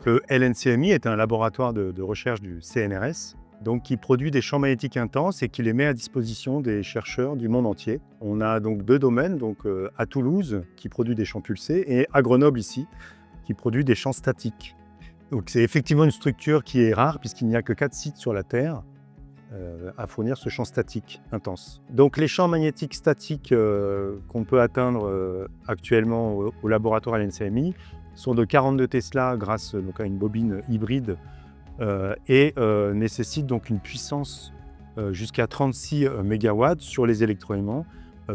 Le LNCMI est un laboratoire de recherche du CNRS, donc qui produit des champs magnétiques intenses et qui les met à disposition des chercheurs du monde entier. On a donc 2 domaines, à Toulouse, qui produit des champs pulsés, et à Grenoble, ici, qui produit des champs statiques. Donc c'est effectivement une structure qui est rare, puisqu'il n'y a que 4 sites sur la Terre à fournir ce champ statique intense. Donc les champs magnétiques statiques qu'on peut atteindre actuellement au laboratoire LNCMI sont de 42 Tesla grâce à une bobine hybride et nécessitent donc une puissance jusqu'à 36 MW sur les électroaimants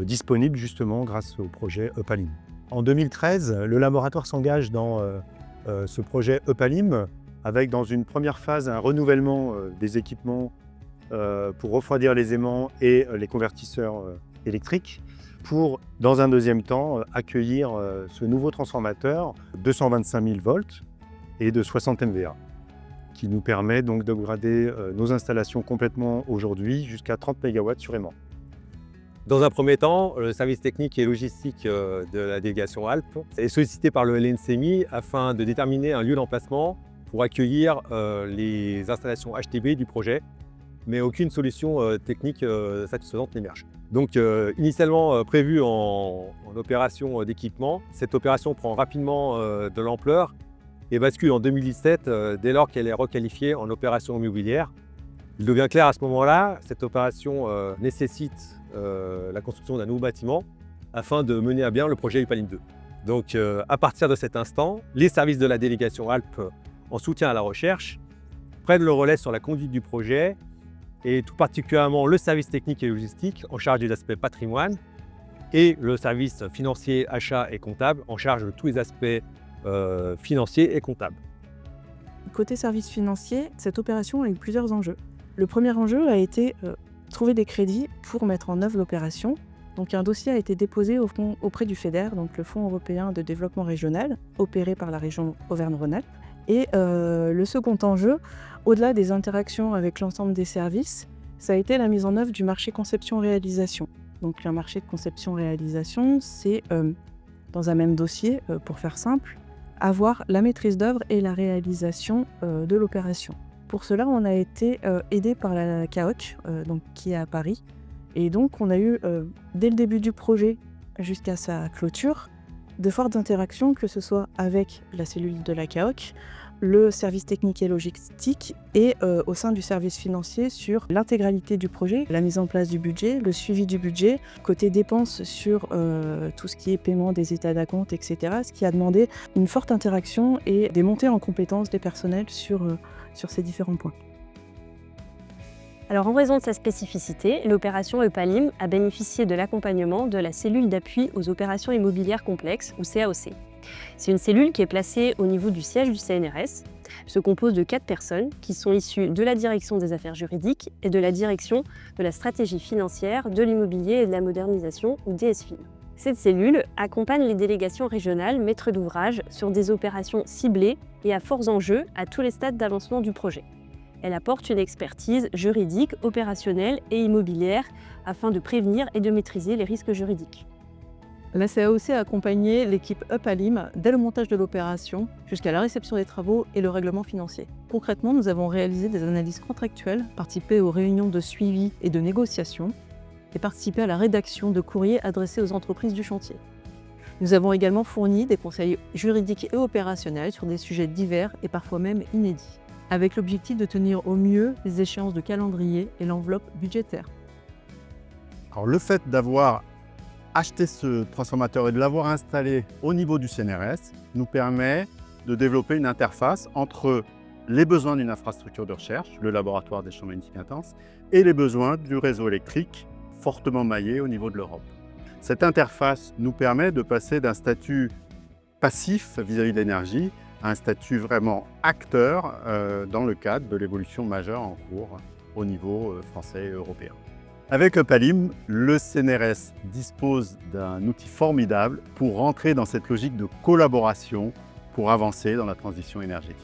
disponibles justement grâce au projet EPALIM. En 2013, le laboratoire s'engage dans ce projet EPALIM avec dans une première phase un renouvellement des équipements pour refroidir les aimants et les convertisseurs électriques pour, dans un deuxième temps, accueillir ce nouveau transformateur 225 000 volts et de 60 MVA qui nous permet donc d'upgrader nos installations complètement aujourd'hui jusqu'à 30 MW sur aimant. Dans un premier temps, le service technique et logistique de la délégation Alpes est sollicité par le LNCMI afin de déterminer un lieu d'emplacement pour accueillir les installations HTB du projet, mais aucune solution technique satisfaisante n'émerge. Donc initialement prévue en opération d'équipement, cette opération prend rapidement de l'ampleur et bascule en 2017 dès lors qu'elle est requalifiée en opération immobilière. Il devient clair à ce moment-là, cette opération nécessite la construction d'un nouveau bâtiment afin de mener à bien le projet EPALIM 2. Donc à partir de cet instant, les services de la délégation Alpes en soutien à la recherche prennent le relais sur la conduite du projet et tout particulièrement le service technique et logistique en charge des aspects patrimoine et le service financier, achat et comptable en charge de tous les aspects financiers et comptables. Côté service financier, cette opération a eu plusieurs enjeux. Le premier enjeu a été trouver des crédits pour mettre en œuvre l'opération. Donc un dossier a été déposé auprès du FEDER, donc le Fonds européen de développement régional, opéré par la région Auvergne-Rhône-Alpes. Et le second enjeu, au-delà des interactions avec l'ensemble des services, ça a été la mise en œuvre du marché conception-réalisation. Donc un marché de conception-réalisation, c'est dans un même dossier, pour faire simple, avoir la maîtrise d'œuvre et la réalisation de l'opération. Pour cela, on a été aidé par la CAOC, qui est à Paris. Et donc, on a eu, dès le début du projet jusqu'à sa clôture, de fortes interactions, que ce soit avec la cellule de la CAOC, le service technique et logistique et au sein du service financier sur l'intégralité du projet, la mise en place du budget, le suivi du budget, côté dépenses sur tout ce qui est paiement des états d'acompte, etc. Ce qui a demandé une forte interaction et des montées en compétences des personnels sur ces différents points. Alors en raison de sa spécificité, l'opération EPALIM a bénéficié de l'accompagnement de la cellule d'appui aux opérations immobilières complexes, ou CAOC. C'est une cellule qui est placée au niveau du siège du CNRS. Elle se compose de 4 personnes qui sont issues de la direction des affaires juridiques et de la direction de la stratégie financière, de l'immobilier et de la modernisation, ou DSFIN. Cette cellule accompagne les délégations régionales maîtres d'ouvrage sur des opérations ciblées et à forts enjeux à tous les stades d'avancement du projet. Elle apporte une expertise juridique, opérationnelle et immobilière afin de prévenir et de maîtriser les risques juridiques. La CAOC a accompagné l'équipe EPALIM dès le montage de l'opération jusqu'à la réception des travaux et le règlement financier. Concrètement, nous avons réalisé des analyses contractuelles, participé aux réunions de suivi et de négociation et participé à la rédaction de courriers adressés aux entreprises du chantier. Nous avons également fourni des conseils juridiques et opérationnels sur des sujets divers et parfois même inédits, avec l'objectif de tenir au mieux les échéances de calendrier et l'enveloppe budgétaire. Alors le fait d'avoir acheté ce transformateur et de l'avoir installé au niveau du CNRS nous permet de développer une interface entre les besoins d'une infrastructure de recherche, le laboratoire des champs magnétiques intenses, et les besoins du réseau électrique fortement maillé au niveau de l'Europe. Cette interface nous permet de passer d'un statut passif vis-à-vis de l'énergie à un statut vraiment acteur dans le cadre de l'évolution majeure en cours au niveau français et européen. Avec EPALIM, le CNRS dispose d'un outil formidable pour rentrer dans cette logique de collaboration pour avancer dans la transition énergétique.